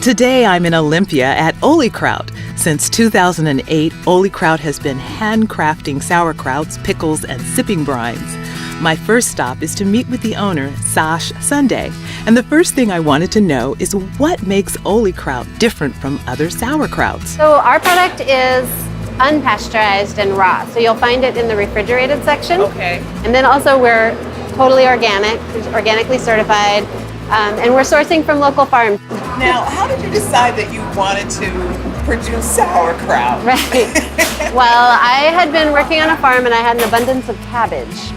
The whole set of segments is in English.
Today I'm in Olympia at OlyKraut. Since 2008, OlyKraut has been handcrafting sauerkrauts, pickles, and sipping brines. My first stop is to meet with the owner, Sash Sunday. And the first thing I wanted to know is what makes OlyKraut different from other sauerkrauts. So our product is unpasteurized and raw. So you'll find it in the refrigerated section. Okay. And then also we're totally organic, organically certified, and we're sourcing from local farms. Now, how did you decide that you wanted to produce sauerkraut? Right. Well, I had been working on a farm and I had an abundance of cabbage.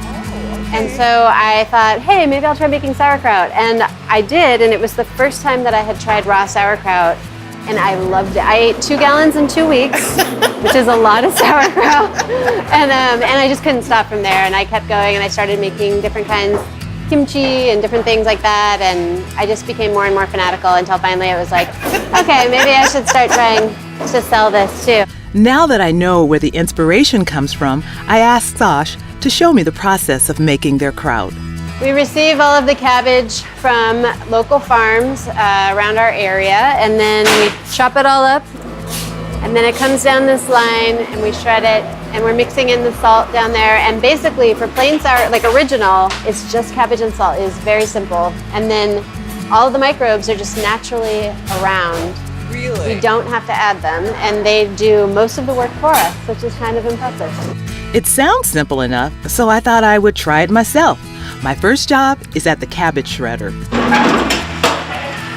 And so I thought, hey, maybe I'll try making sauerkraut. And I did, and it was the first time that I had tried raw sauerkraut, and I loved it. I ate 2 gallons in 2 weeks, which is a lot of sauerkraut. And I just couldn't stop from there, and I kept going, and I started making different kinds, kimchi and different things like that, and I just became more and more fanatical until finally I was like, okay, maybe I should start trying to sell this too. Now that I know where the inspiration comes from, I asked Sash to show me the process of making their kraut. We receive all of the cabbage from local farms around our area, and then we chop it all up, and then it comes down this line and we shred it, and we're mixing in the salt down there. And basically for plain sour, like original, it's just cabbage and salt. It's very simple. And then all of the microbes are just naturally around. Really? We don't have to add them, and they do most of the work for us, which is kind of impressive. It sounds simple enough, so I thought I would try it myself. My first job is at the cabbage shredder.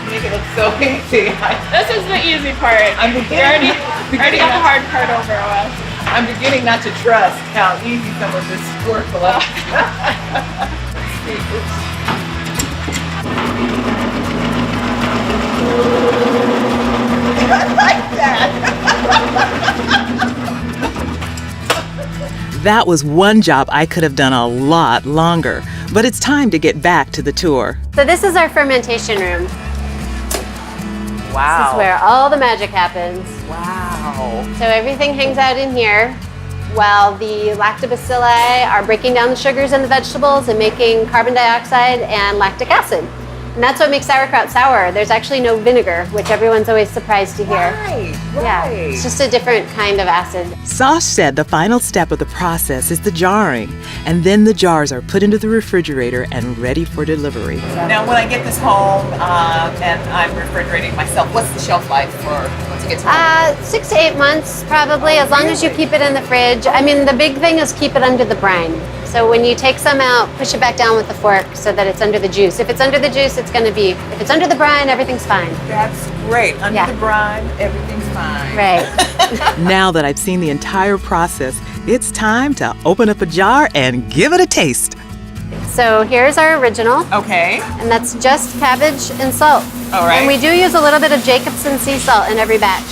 Make it look so easy. This is the easy part. We already got the hard part over with. I'm beginning not to trust how easy some of this work will be. I like that. That was one job I could have done a lot longer, but it's time to get back to the tour. So this is our fermentation room. Wow. This is where all the magic happens. Wow. So everything hangs out in here while the lactobacilli are breaking down the sugars in the vegetables and making carbon dioxide and lactic acid. And that's what makes sauerkraut sour. There's actually no vinegar, which everyone's always surprised to hear. Right. Yeah, it's just a different kind of acid. Sash said the final step of the process is the jarring, and then the jars are put into the refrigerator and ready for delivery. Now, when I get this home and I'm refrigerating myself, what's the shelf life for once it gets home? 6 to 8 months probably, as long as you keep it in the fridge. I mean, the big thing is keep it under the brine. So when you take some out, push it back down with the fork so that it's under the juice. If it's under the juice, it's going to be, if it's under the brine, everything's fine. That's great. Under Yeah. the brine, everything's fine. Right. Now that I've seen the entire process, it's time to open up a jar and give it a taste. So here's our original, Okay. and that's just cabbage and salt. All right. And we do use a little bit of Jacobson sea salt in every batch.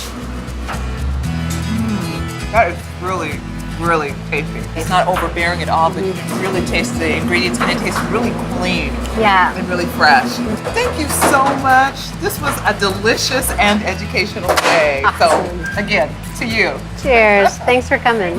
That is really, really tasty. It's not overbearing at all, but you really taste the ingredients, and it tastes really clean Yeah. and really fresh. Thank you so much. This was a delicious and educational day. Awesome. So, again, to you. Cheers. Thanks for coming.